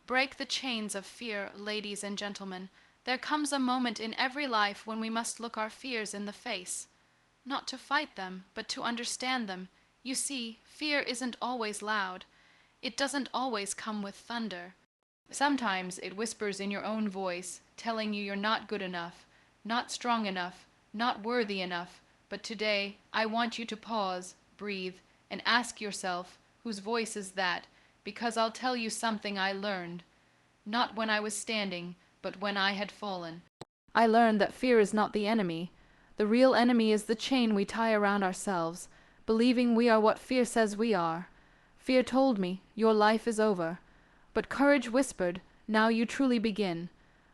Break the chains of fear, ladies and gentlemen. There comes a moment in every life when we must look our fears in the face. Not to fight them, but to understand them. You see, fear isn't always loud. It doesn't always come with thunder. Sometimes it whispers in your own voice, telling you you're not good enough, not strong enough, not worthy enough. But today, I want you to pause, breathe, and ask yourself, whose voice is that? Because I'll tell you something I learned. Not when I was standing, but when I had fallen. I learned that fear is not the enemy. The real enemy is the chain we tie around ourselves, believing we are what fear says we are. Fear told me, your life is over. But courage whispered, now you truly begin.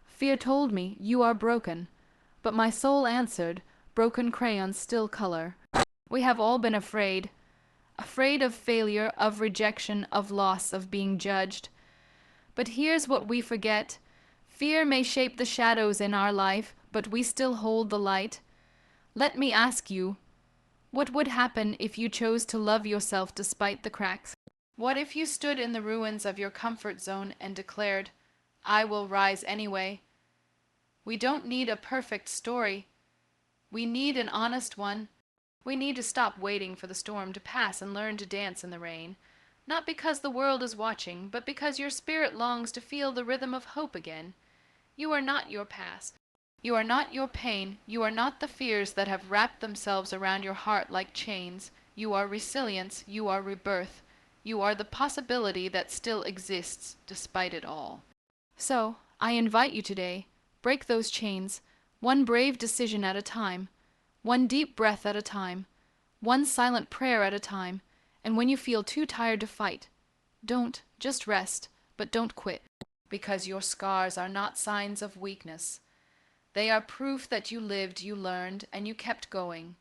Fear told me, you are broken. But my soul answered, broken crayons still color. We have all been afraid. Afraid of failure, of rejection, of loss, of being judged. But here's what we forget. Fear may shape the shadows in our life, but we still hold the light. Let me ask you, what would happen if you chose to love yourself despite the cracks? What if you stood in the ruins of your comfort zone and declared, I will rise anyway? We don't need a perfect story. We need an honest one. We need to stop waiting for the storm to pass and learn to dance in the rain. Not because the world is watching, but because your spirit longs to feel the rhythm of hope again. You are not your past. You are not your pain. You are not the fears that have wrapped themselves around your heart like chains. You are resilience. You are rebirth. You are the possibility that still exists despite it all. So, I invite you today, break those chains, one brave decision at a time, one deep breath at a time, one silent prayer at a time, and when you feel too tired to fight, just rest, but don't quit, because your scars are not signs of weakness. They are proof that you lived, you learned, and you kept going.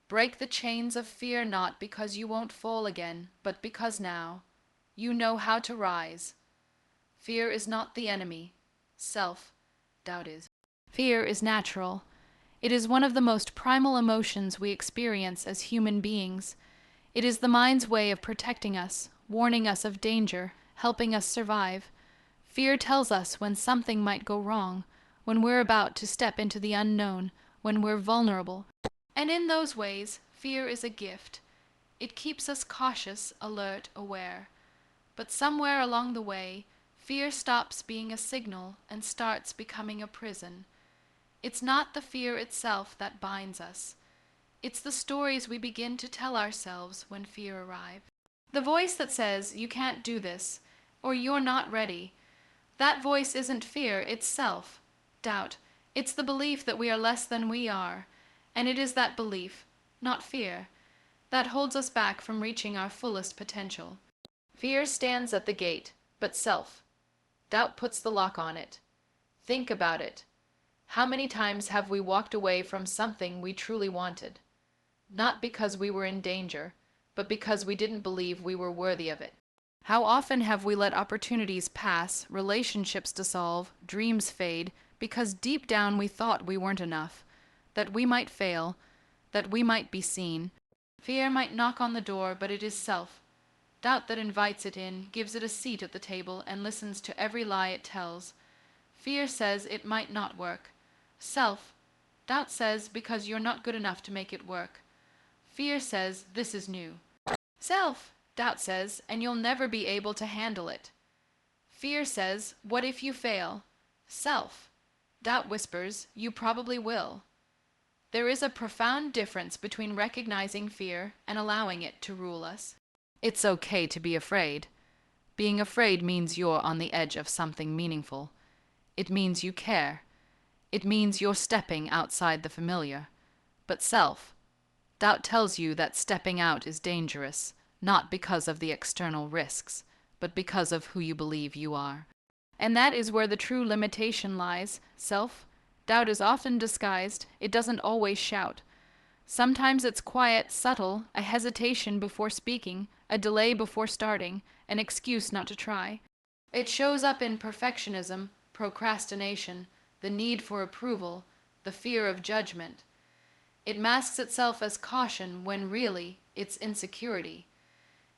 Break the chains of fear not because you won't fall again, but because now you know how to rise. Fear is not the enemy. Self-doubt is. Fear is natural. It is one of the most primal emotions we experience as human beings. It is the mind's way of protecting us, warning us of danger, helping us survive. Fear tells us when something might go wrong, when we're about to step into the unknown, when we're vulnerable. And in those ways, fear is a gift. It keeps us cautious, alert, aware. But somewhere along the way, fear stops being a signal and starts becoming a prison. It's not the fear itself that binds us. It's the stories we begin to tell ourselves when fear arrives. The voice that says, you can't do this, or you're not ready. That voice isn't fear, it's self-doubt. It's the belief that we are less than we are. And it is that belief, not fear, that holds us back from reaching our fullest potential. Fear stands at the gate, but self-doubt puts the lock on it. Think about it. How many times have we walked away from something we truly wanted? Not because we were in danger, but because we didn't believe we were worthy of it. How often have we let opportunities pass, relationships dissolve, dreams fade, because deep down we thought we weren't enough, that we might fail, that we might be seen. Fear might knock on the door, but it is self-doubt that invites it in, gives it a seat at the table, and listens to every lie it tells. Fear says it might not work. Self-doubt says because you're not good enough to make it work. Fear says this is new. Self-doubt says, and you'll never be able to handle it. Fear says, what if you fail? Self-doubt whispers, you probably will. There is a profound difference between recognizing fear and allowing it to rule us. It's okay to be afraid. Being afraid means you're on the edge of something meaningful. It means you care. It means you're stepping outside the familiar. But self-doubt tells you that stepping out is dangerous, not because of the external risks, but because of who you believe you are. And that is where the true limitation lies. Self-doubt is often disguised. It doesn't always shout. Sometimes it's quiet, subtle, a hesitation before speaking, a delay before starting, an excuse not to try. It shows up in perfectionism, procrastination, the need for approval, the fear of judgment. It masks itself as caution when really it's insecurity.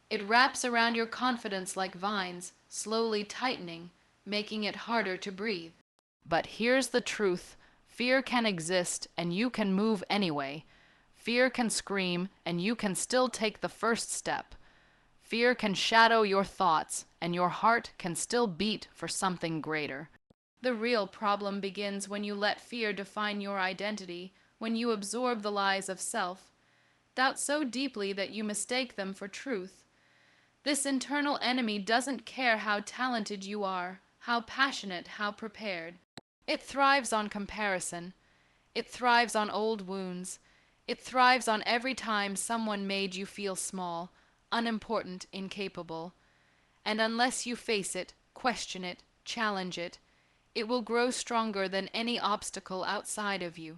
It wraps around your confidence like vines, slowly tightening, making it harder to breathe. But here's the truth. Fear can exist, and you can move anyway. Fear can scream, and you can still take the first step. Fear can shadow your thoughts, and your heart can still beat for something greater. The real problem begins when you let fear define your identity, when you absorb the lies of self, doubt so deeply that you mistake them for truth. This internal enemy doesn't care how talented you are, how passionate, how prepared. It thrives on comparison. It thrives on old wounds. It thrives on every time someone made you feel small, unimportant, incapable. And unless you face it, question it, challenge it, it will grow stronger than any obstacle outside of you.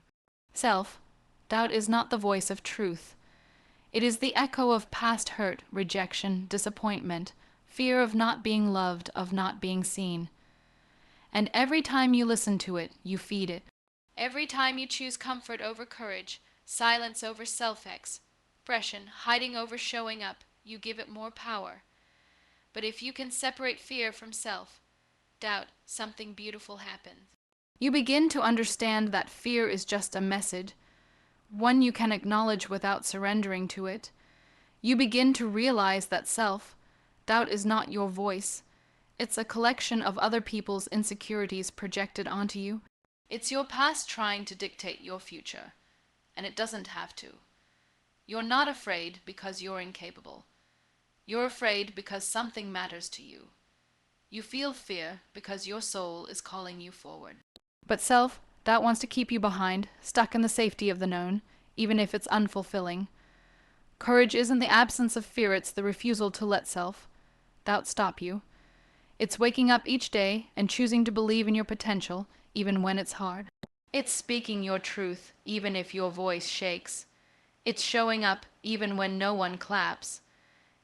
Self-doubt is not the voice of truth. It is the echo of past hurt, rejection, disappointment, fear of not being loved, of not being seen. And every time you listen to it, you feed it. Every time you choose comfort over courage, silence over self-expression, hiding over showing up, you give it more power. But if you can separate fear from self-doubt, something beautiful happens. You begin to understand that fear is just a message, one you can acknowledge without surrendering to it. You begin to realize that self-doubt is not your voice. It's a collection of other people's insecurities projected onto you. It's your past trying to dictate your future, and it doesn't have to. You're not afraid because you're incapable. You're afraid because something matters to you. You feel fear because your soul is calling you forward. But self-doubt wants to keep you behind, stuck in the safety of the known, even if it's unfulfilling. Courage isn't the absence of fear, it's the refusal to let self-doubt stop you. It's waking up each day and choosing to believe in your potential, even when it's hard. It's speaking your truth, even if your voice shakes. It's showing up even when no one claps.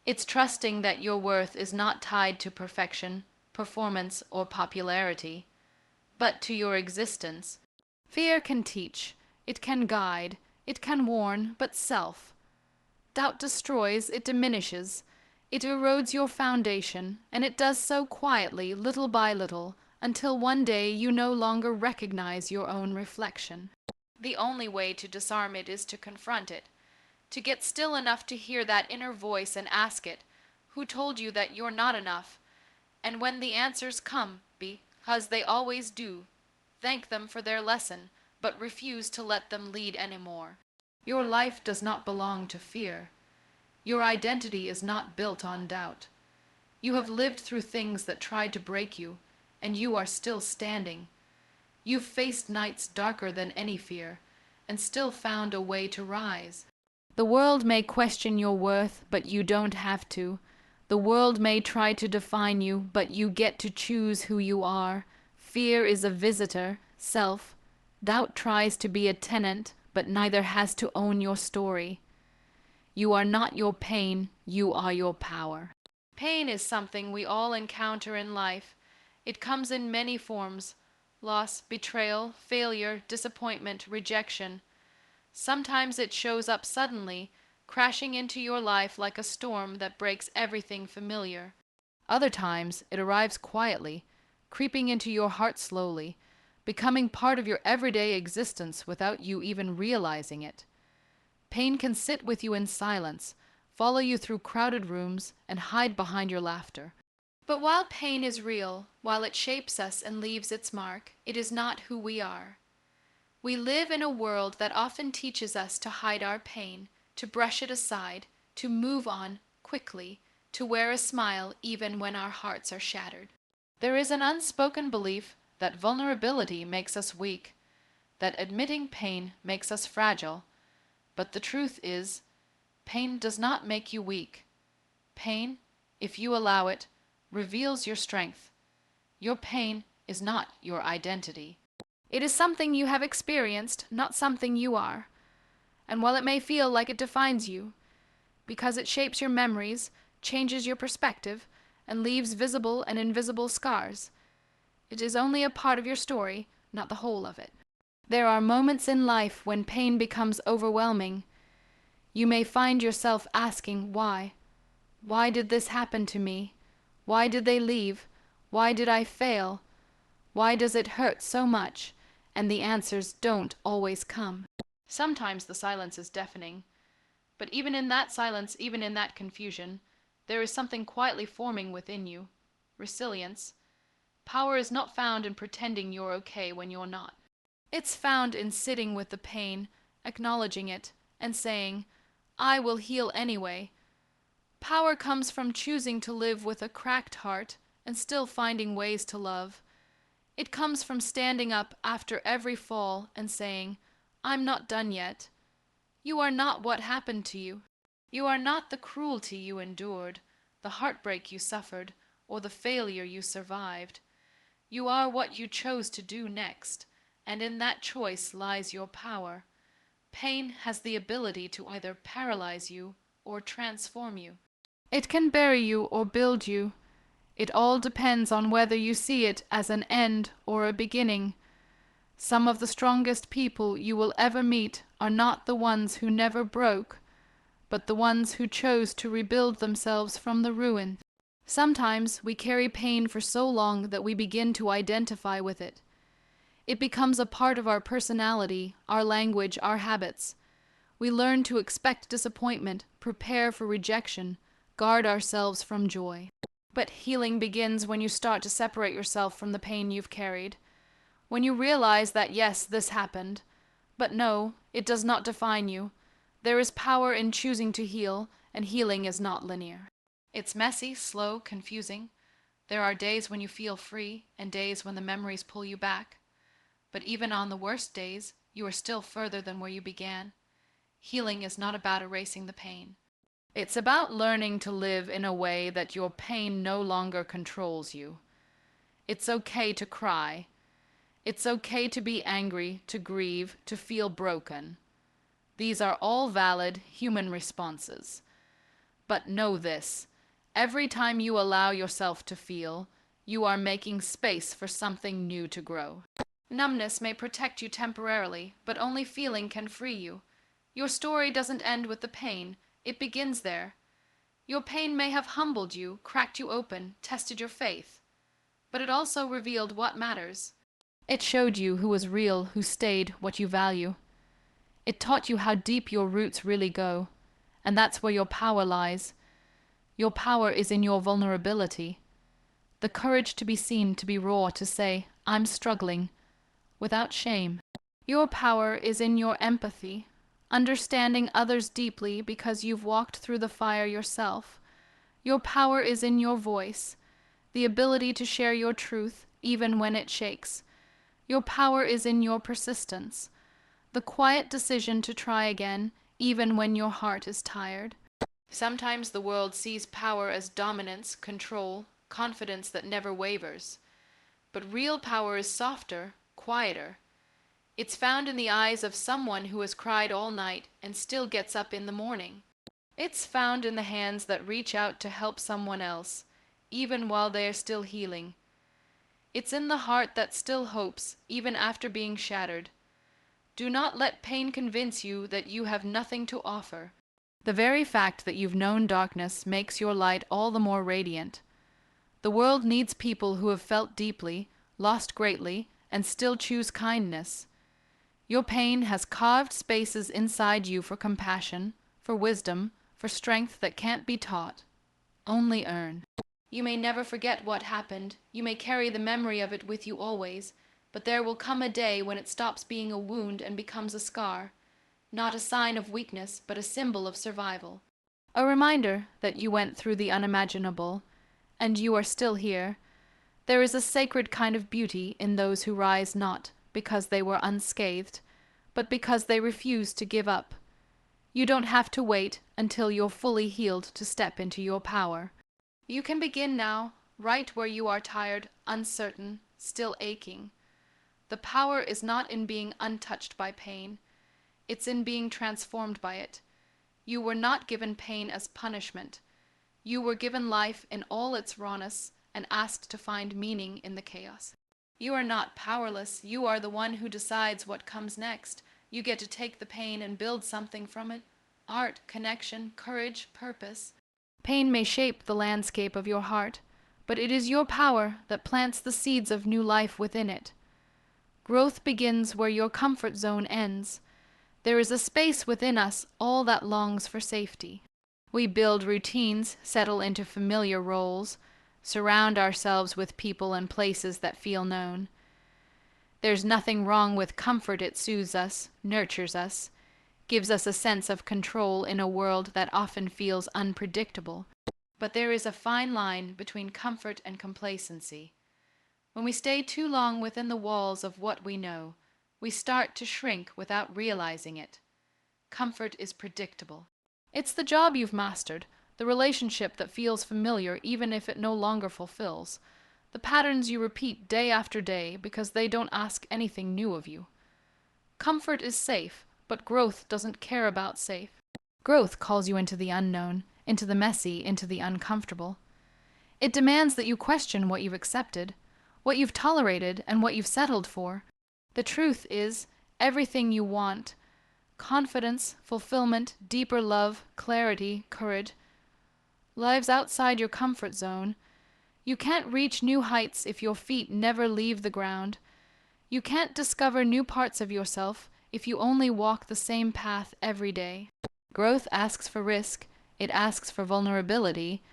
It's trusting that your worth is not tied to perfection, performance, or popularity, but to your existence. Fear can teach, it can guide, it can warn, but self-doubt destroys, it diminishes, it erodes your foundation, and it does so quietly, little by little, until one day you no longer recognize your own reflection. The only way to disarm it is to confront it, to get still enough to hear that inner voice and ask it, who told you that you're not enough? And when the answers come, because they always do, thank them for their lesson, but refuse to let them lead anymore. Your life does not belong to fear. Your identity is not built on doubt. You have lived through things that tried to break you, and you are still standing. You've faced nights darker than any fear, and still found a way to rise. The world may question your worth, but you don't have to. The world may try to define you, but you get to choose who you are. Fear is a visitor, self-doubt tries to be a tenant, but neither has to own your story. You are not your pain, you are your power. Pain is something we all encounter in life. It comes in many forms: loss, betrayal, failure, disappointment, rejection. Sometimes it shows up suddenly, crashing into your life like a storm that breaks everything familiar. Other times it arrives quietly, creeping into your heart slowly, becoming part of your everyday existence without you even realizing it. Pain can sit with you in silence, follow you through crowded rooms, and hide behind your laughter. But while pain is real, while it shapes us and leaves its mark, it is not who we are. We live in a world that often teaches us to hide our pain, to brush it aside, to move on quickly, to wear a smile even when our hearts are shattered. There is an unspoken belief that vulnerability makes us weak, that admitting pain makes us fragile. But the truth is, pain does not make you weak. Pain, if you allow it, reveals your strength. Your pain is not your identity. It is something you have experienced, not something you are. And while it may feel like it defines you, because it shapes your memories, changes your perspective, and leaves visible and invisible scars, it is only a part of your story, not the whole of it. There are moments in life when pain becomes overwhelming. You may find yourself asking, why? Why did this happen to me? Why did they leave? Why did I fail? Why does it hurt so much? And the answers don't always come. Sometimes the silence is deafening, but even in that silence, even in that confusion, there is something quietly forming within you. Resilience. Power is not found in pretending you're okay when you're not. It's found in sitting with the pain, acknowledging it, and saying, I will heal anyway. Power comes from choosing to live with a cracked heart and still finding ways to love. It comes from standing up after every fall and saying, I'm not done yet. You are not what happened to you. You are not the cruelty you endured, the heartbreak you suffered, or the failure you survived. You are what you chose to do next, and in that choice lies your power. Pain has the ability to either paralyze you or transform you. It can bury you or build you. It all depends on whether you see it as an end or a beginning. Some of the strongest people you will ever meet are not the ones who never broke, but the ones who chose to rebuild themselves from the ruin. Sometimes we carry pain for so long that we begin to identify with it. It becomes a part of our personality, our language, our habits. We learn to expect disappointment, prepare for rejection, guard ourselves from joy. But healing begins when you start to separate yourself from the pain you've carried. When you realize that yes, this happened, but no, it does not define you. There is power in choosing to heal, and healing is not linear. It's messy, slow, confusing. There are days when you feel free, and days when the memories pull you back. But even on the worst days, you are still further than where you began. Healing is not about erasing the pain. It's about learning to live in a way that your pain no longer controls you. It's okay to cry. It's okay to be angry, to grieve, to feel broken. These are all valid human responses. But know this, every time you allow yourself to feel, you are making space for something new to grow. Numbness may protect you temporarily, but only feeling can free you. Your story doesn't end with the pain, it begins there. Your pain may have humbled you, cracked you open, tested your faith. But it also revealed what matters. It showed you who was real, who stayed, what you value. It taught you how deep your roots really go. And that's where your power lies. Your power is in your vulnerability. The courage to be seen, to be raw, to say, I'm struggling, without shame. Your power is in your empathy, understanding others deeply because you've walked through the fire yourself. Your power is in your voice, the ability to share your truth even when it shakes. Your power is in your persistence, the quiet decision to try again even when your heart is tired. Sometimes the world sees power as dominance, control, confidence that never wavers. But real power is softer, quieter. It's found in the eyes of someone who has cried all night and still gets up in the morning. It's found in the hands that reach out to help someone else, even while they are still healing. It's in the heart that still hopes, even after being shattered. Do not let pain convince you that you have nothing to offer. The very fact that you've known darkness makes your light all the more radiant. The world needs people who have felt deeply, lost greatly, and still choose kindness. Your pain has carved spaces inside you for compassion, for wisdom, for strength that can't be taught, only earned. You may never forget what happened, you may carry the memory of it with you always, but there will come a day when it stops being a wound and becomes a scar, not a sign of weakness, but a symbol of survival. A reminder that you went through the unimaginable, and you are still here. There is a sacred kind of beauty in those who rise not because they were unscathed, but because they refuse to give up. You don't have to wait until you're fully healed to step into your power. You can begin now, right where you are tired, uncertain, still aching. The power is not in being untouched by pain. It's in being transformed by it. You were not given pain as punishment. You were given life in all its rawness and asked to find meaning in the chaos. You are not powerless. You are the one who decides what comes next. You get to take the pain and build something from it. Art, connection, courage, purpose. Pain may shape the landscape of your heart, but it is your power that plants the seeds of new life within it. Growth begins where your comfort zone ends. There is a space within us all that longs for safety. We build routines, settle into familiar roles, surround ourselves with people and places that feel known. There's nothing wrong with comfort. It soothes us, nurtures us, gives us a sense of control in a world that often feels unpredictable. But there is a fine line between comfort and complacency. When we stay too long within the walls of what we know, we start to shrink without realizing it. Comfort is predictable. It's the job you've mastered, the relationship that feels familiar even if it no longer fulfills, the patterns you repeat day after day because they don't ask anything new of you. Comfort is safe, but growth doesn't care about safe. Growth calls you into the unknown, into the messy, into the uncomfortable. It demands that you question what you've accepted, what you've tolerated, and what you've settled for. The truth is, everything you want, confidence, fulfillment, deeper love, clarity, courage, lives outside your comfort zone. You can't reach new heights if your feet never leave the ground. You can't discover new parts of yourself if you only walk the same path every day. Growth asks for risk. It asks for vulnerability.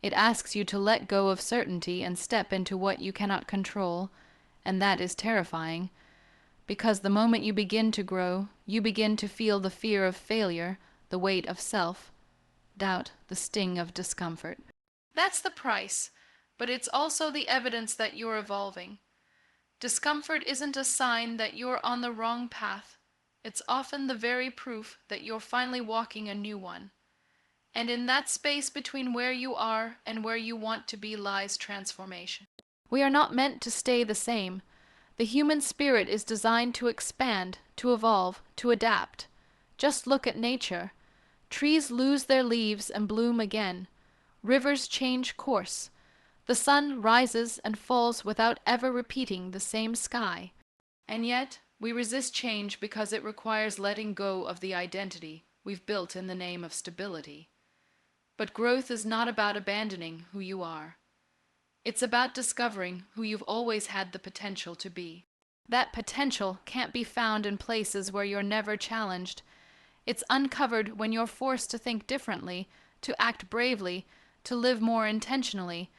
It asks you to let go of certainty and step into what you cannot control, and that is terrifying. Because the moment you begin to grow, you begin to feel the fear of failure, the weight of self, doubt, the sting of discomfort. That's the price, but it's also the evidence that you're evolving. Discomfort isn't a sign that you're on the wrong path. It's often the very proof that you're finally walking a new one. And in that space between where you are and where you want to be lies transformation. We are not meant to stay the same. The human spirit is designed to expand, to evolve, to adapt. Just look at nature. Trees lose their leaves and bloom again. Rivers change course. The sun rises and falls without ever repeating the same sky. And yet, we resist change because it requires letting go of the identity we've built in the name of stability. But growth is not about abandoning who you are. It's about discovering who you've always had the potential to be. That potential can't be found in places where you're never challenged. It's uncovered when you're forced to think differently, to act bravely, to live more intentionally.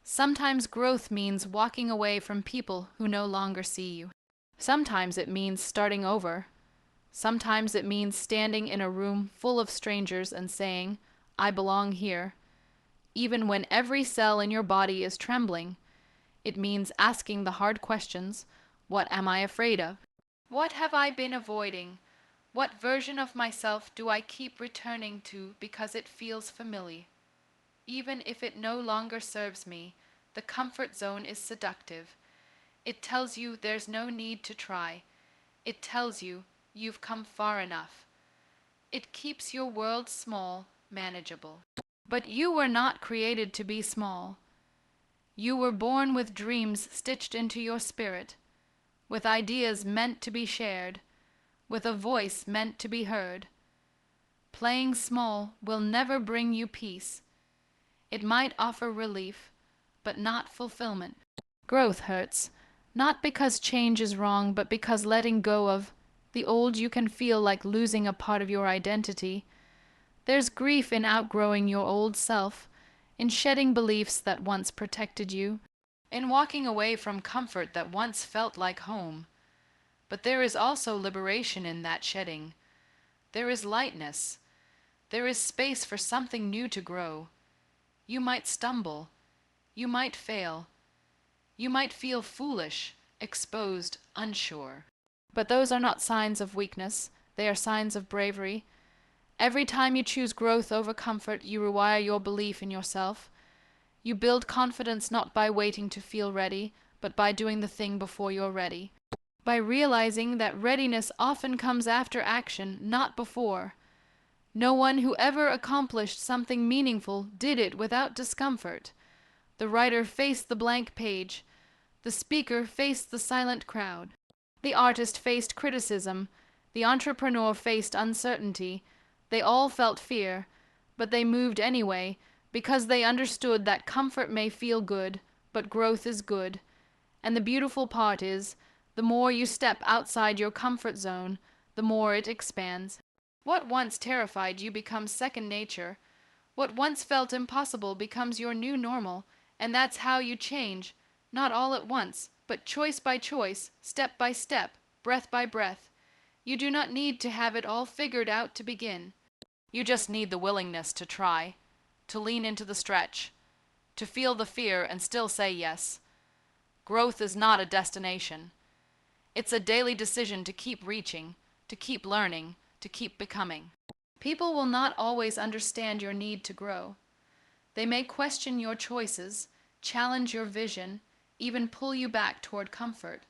Sometimes growth means walking away from people who no longer see you. Sometimes it means starting over. Sometimes it means standing in a room full of strangers and saying, "I belong here." Even when every cell in your body is trembling, it means asking the hard questions. What am I afraid of? What have I been avoiding? What version of myself do I keep returning to because it feels familiar? Even if it no longer serves me, the comfort zone is seductive. It tells you there's no need to try. It tells you you've come far enough. It keeps your world small, manageable. But you were not created to be small. You were born with dreams stitched into your spirit, with ideas meant to be shared, with a voice meant to be heard. Playing small will never bring you peace. It might offer relief, but not fulfillment. Growth hurts, not because change is wrong, but because letting go of the old you can feel like losing a part of your identity. There's grief in outgrowing your old self, in shedding beliefs that once protected you, in walking away from comfort that once felt like home. But there is also liberation in that shedding. There is lightness. There is space for something new to grow. You might stumble. You might fail. You might feel foolish, exposed, unsure. But those are not signs of weakness. They are signs of bravery. Every time you choose growth over comfort, you rewire your belief in yourself. You build confidence not by waiting to feel ready, but by doing the thing before you're ready. By realizing that readiness often comes after action, not before. No one who ever accomplished something meaningful did it without discomfort. The writer faced the blank page. The speaker faced the silent crowd. The artist faced criticism. The entrepreneur faced uncertainty. They all felt fear, but they moved anyway, because they understood that comfort may feel good, but growth is good. And the beautiful part is, the more you step outside your comfort zone, the more it expands. What once terrified you becomes second nature. What once felt impossible becomes your new normal, and that's how you change, not all at once, but choice by choice, step by step, breath by breath. You do not need to have it all figured out to begin. You just need the willingness to try, to lean into the stretch, to feel the fear and still say yes. Growth is not a destination. It's a daily decision to keep reaching, to keep learning, to keep becoming. People will not always understand your need to grow. They may question your choices, challenge your vision, even pull you back toward comfort.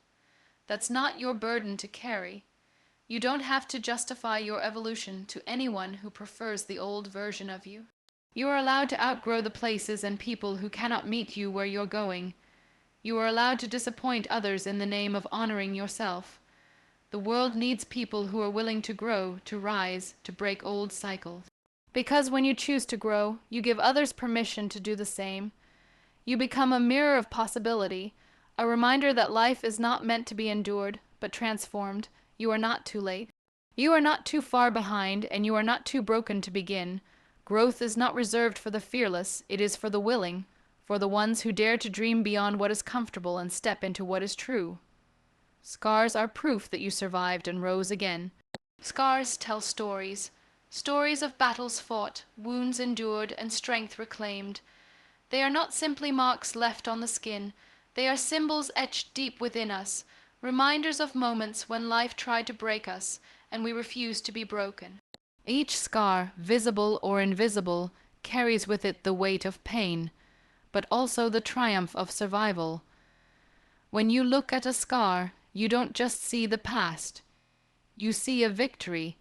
That's not your burden to carry. You don't have to justify your evolution to anyone who prefers the old version of you. You are allowed to outgrow the places and people who cannot meet you where you're going. You are allowed to disappoint others in the name of honoring yourself. The world needs people who are willing to grow, to rise, to break old cycles. Because when you choose to grow, you give others permission to do the same. You become a mirror of possibility, a reminder that life is not meant to be endured, but transformed. You are not too late. You are not too far behind, and you are not too broken to begin. Growth is not reserved for the fearless, it is for the willing, for the ones who dare to dream beyond what is comfortable and step into what is true. Scars are proof that you survived and rose again. Scars tell stories, stories of battles fought, wounds endured, and strength reclaimed. They are not simply marks left on the skin, they are symbols etched deep within us, reminders of moments when life tried to break us, and we refused to be broken. Each scar, visible or invisible, carries with it the weight of pain, but also the triumph of survival. When you look at a scar, you don't just see the past. You see a victory.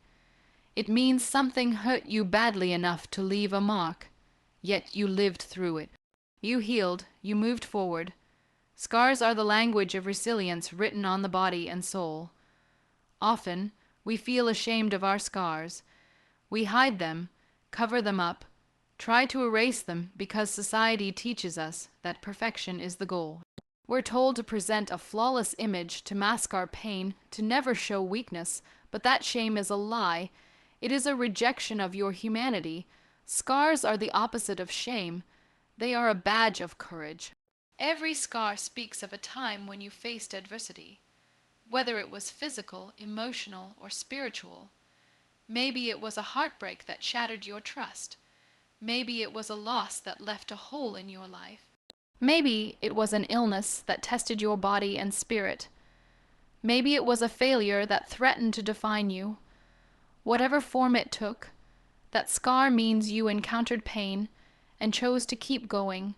It means something hurt you badly enough to leave a mark, yet you lived through it. You healed, you moved forward. Scars are the language of resilience written on the body and soul. Often, we feel ashamed of our scars. We hide them, cover them up, try to erase them because society teaches us that perfection is the goal. We're told to present a flawless image, to mask our pain, to never show weakness, but that shame is a lie. It is a rejection of your humanity. Scars are the opposite of shame. They are a badge of courage. Every scar speaks of a time when you faced adversity, whether it was physical, emotional, or spiritual. Maybe it was a heartbreak that shattered your trust. Maybe it was a loss that left a hole in your life. Maybe it was an illness that tested your body and spirit. Maybe it was a failure that threatened to define you. Whatever form it took, that scar means you encountered pain and chose to keep going.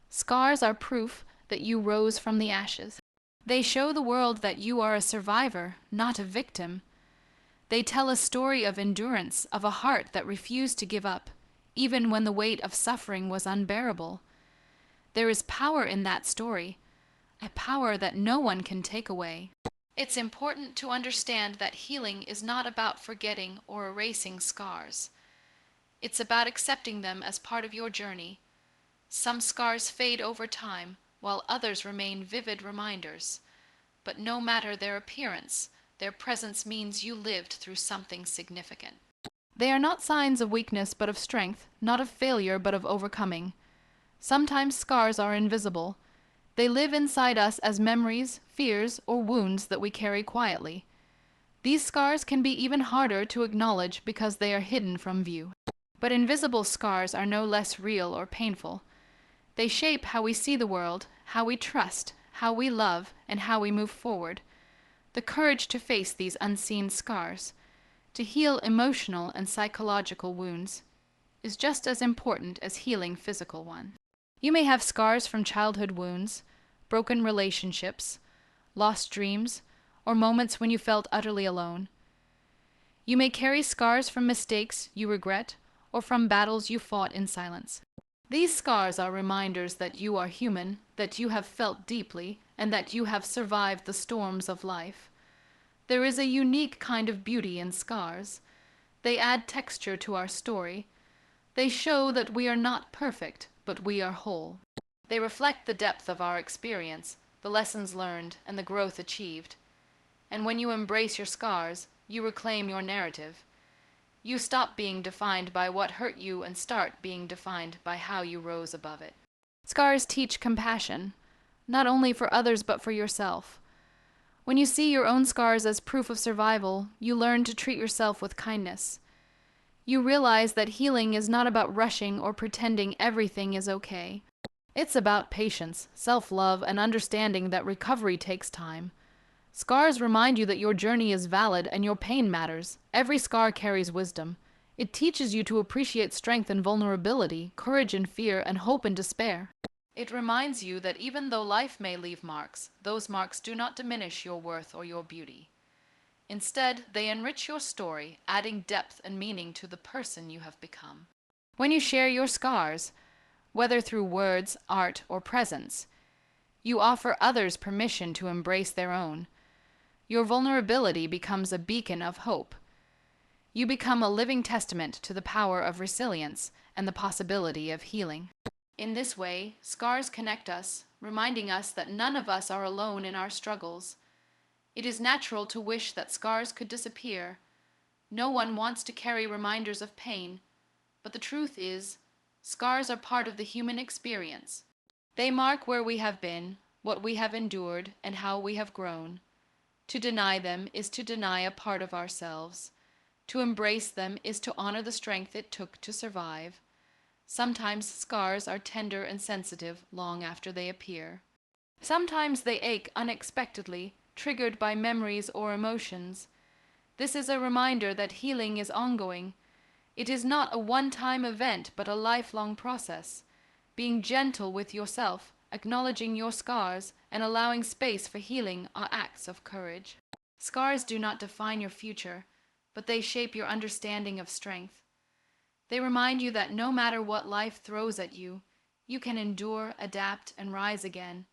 Scars are proof that you rose from the ashes. They show the world that you are a survivor, not a victim. They tell a story of endurance, of a heart that refused to give up, even when the weight of suffering was unbearable. There is power in that story, a power that no one can take away. It's important to understand that healing is not about forgetting or erasing scars. It's about accepting them as part of your journey. Some scars fade over time, while others remain vivid reminders. But no matter their appearance, their presence means you lived through something significant. They are not signs of weakness but of strength, not of failure but of overcoming. Sometimes scars are invisible. They live inside us as memories, fears, or wounds that we carry quietly. These scars can be even harder to acknowledge because they are hidden from view. But invisible scars are no less real or painful. They shape how we see the world, how we trust, how we love, and how we move forward. The courage to face these unseen scars, to heal emotional and psychological wounds, is just as important as healing physical ones. You may have scars from childhood wounds, broken relationships, lost dreams, or moments when you felt utterly alone. You may carry scars from mistakes you regret or from battles you fought in silence. These scars are reminders that you are human, that you have felt deeply, and that you have survived the storms of life. There is a unique kind of beauty in scars. They add texture to our story. They show that we are not perfect, but we are whole. They reflect the depth of our experience, the lessons learned, and the growth achieved. And when you embrace your scars, you reclaim your narrative. You stop being defined by what hurt you and start being defined by how you rose above it. Scars teach compassion, not only for others but for yourself. When you see your own scars as proof of survival, you learn to treat yourself with kindness. You realize that healing is not about rushing or pretending everything is okay. It's about patience, self-love, and understanding that recovery takes time. Scars remind you that your journey is valid and your pain matters. Every scar carries wisdom. It teaches you to appreciate strength and vulnerability, courage and fear, and hope and despair. It reminds you that even though life may leave marks, those marks do not diminish your worth or your beauty. Instead, they enrich your story, adding depth and meaning to the person you have become. When you share your scars, whether through words, art, or presence, you offer others permission to embrace their own. Your vulnerability becomes a beacon of hope. You become a living testament to the power of resilience and the possibility of healing. In this way, scars connect us, reminding us that none of us are alone in our struggles. It is natural to wish that scars could disappear. No one wants to carry reminders of pain, but the truth is, scars are part of the human experience. They mark where we have been, what we have endured, and how we have grown. To deny them is to deny a part of ourselves. To embrace them is to honor the strength it took to survive. Sometimes scars are tender and sensitive long after they appear. Sometimes they ache unexpectedly, triggered by memories or emotions. This is a reminder that healing is ongoing. It is not a one-time event, but a lifelong process. Being gentle with yourself, acknowledging your scars, and allowing space for healing are acts of courage. Scars do not define your future, but they shape your understanding of strength. They remind you that no matter what life throws at you, you can endure, adapt, and rise again.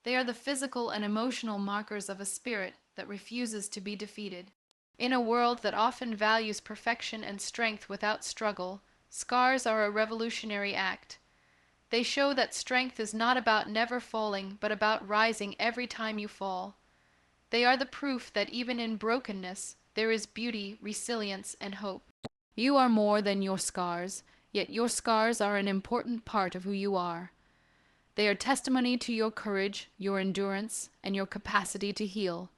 They are the physical and emotional markers of a spirit that refuses to be defeated. In a world that often values perfection and strength without struggle, scars are a revolutionary act. They show that strength is not about never falling, but about rising every time you fall. They are the proof that even in brokenness, there is beauty, resilience, and hope. You are more than your scars, yet your scars are an important part of who you are. They are testimony to your courage, your endurance, and your capacity to heal.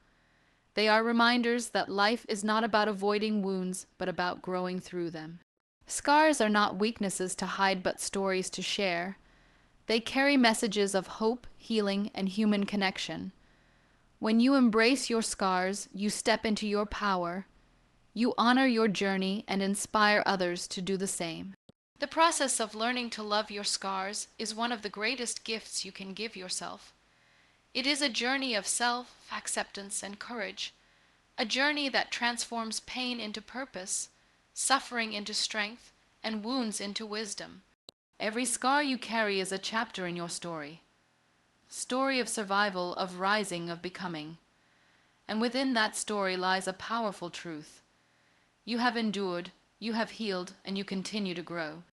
They are reminders that life is not about avoiding wounds, but about growing through them. Scars are not weaknesses to hide, but stories to share. They carry messages of hope, healing, and human connection. When you embrace your scars, you step into your power. You honor your journey and inspire others to do the same. The process of learning to love your scars is one of the greatest gifts you can give yourself. It is a journey of self-acceptance and courage, a journey that transforms pain into purpose, suffering into strength, and wounds into wisdom. Every scar you carry is a chapter in your story of survival, of rising, of becoming. And within that story lies a powerful truth. You have endured, you have healed, and you continue to grow.